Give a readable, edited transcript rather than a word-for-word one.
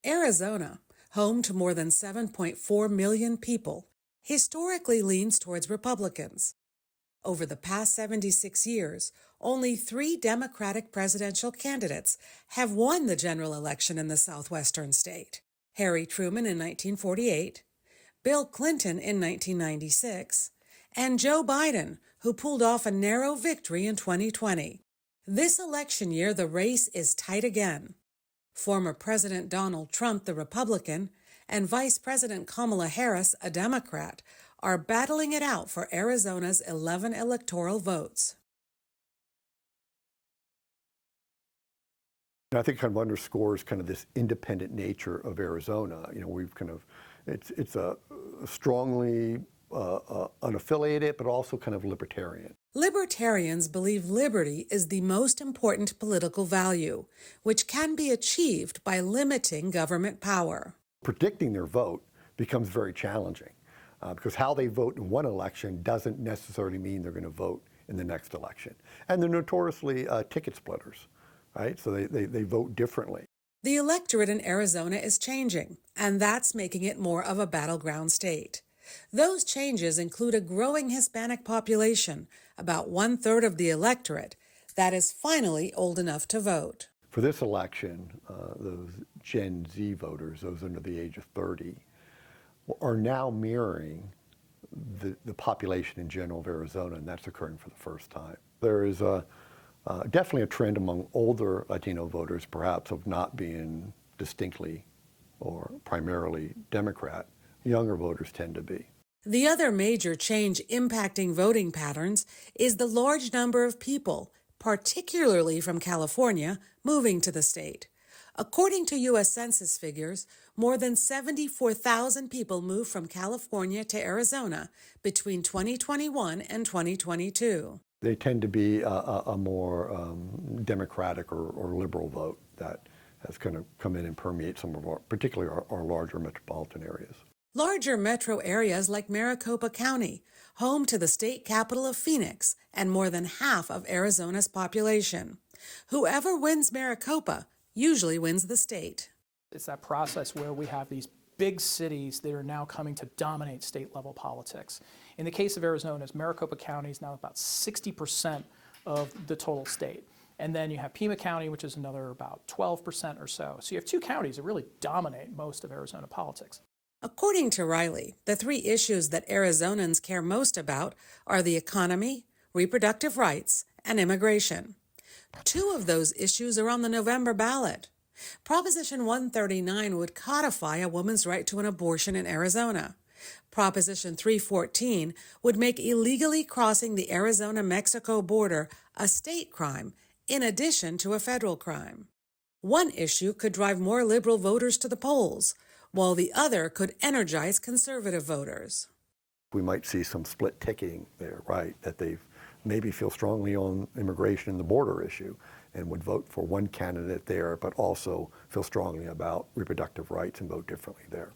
Arizona, home to more than 7.4 million people, historically leans towards Republicans. Over the past 76 years, only 3 Democratic presidential candidates have won the general election in the southwestern state: Harry Truman in 1948, Bill Clinton in 1996, and Joe Biden, who pulled off a narrow victory in 2020. This election year, the race is tight again. Former President Donald Trump, the Republican, and Vice President Kamala Harris, a Democrat, are battling it out for Arizona's 11 electoral votes. I think kind of underscores kind of this independent nature of Arizona. We've kind of, it's a strongly unaffiliated, but also kind of libertarian. Libertarians believe liberty is the most important political value, which can be achieved by limiting government power. Predicting their vote becomes very challenging because how they vote in one election doesn't necessarily mean they're going to vote in the next election. And they're notoriously ticket splitters, right? So they vote differently. The electorate in Arizona is changing, and that's making it more of a battleground state. Those changes include a growing Hispanic population, about 1/3 of the electorate, that is finally old enough to vote. For this election, those Gen Z voters, those under the age of 30, are now mirroring the population in general of Arizona, and that's occurring for the first time. There is definitely a trend among older Latino voters, perhaps, of not being distinctly or primarily Democrat. Younger voters tend to be. The other major change impacting voting patterns is the large number of people, particularly from California, moving to the state. According to U.S. Census figures, more than 74,000 people moved from California to Arizona between 2021 and 2022. They tend to be a more democratic or liberal vote that has kind of come in and permeate some of our, particularly our larger metropolitan areas. Larger metro areas like Maricopa County, home to the state capital of Phoenix and more than half of Arizona's population. Whoever wins Maricopa usually wins the state. It's that process where we have these big cities that are now coming to dominate state-level politics. In the case of Arizona, Maricopa County is now about 60% of the total state. And then you have Pima County, which is another about 12% or so. So you have 2 counties that really dominate most of Arizona politics. According to Riley, the 3 issues that Arizonans care most about are the economy, reproductive rights, and immigration. 2 of those issues are on the November ballot. Proposition 139 would codify a woman's right to an abortion in Arizona. Proposition 314 would make illegally crossing the Arizona-Mexico border a state crime in addition to a federal crime. One issue could drive more liberal voters to the polls, while the other could energize conservative voters. We might see some split ticketing there, right, that they maybe feel strongly on immigration and the border issue and would vote for one candidate there, but also feel strongly about reproductive rights and vote differently there.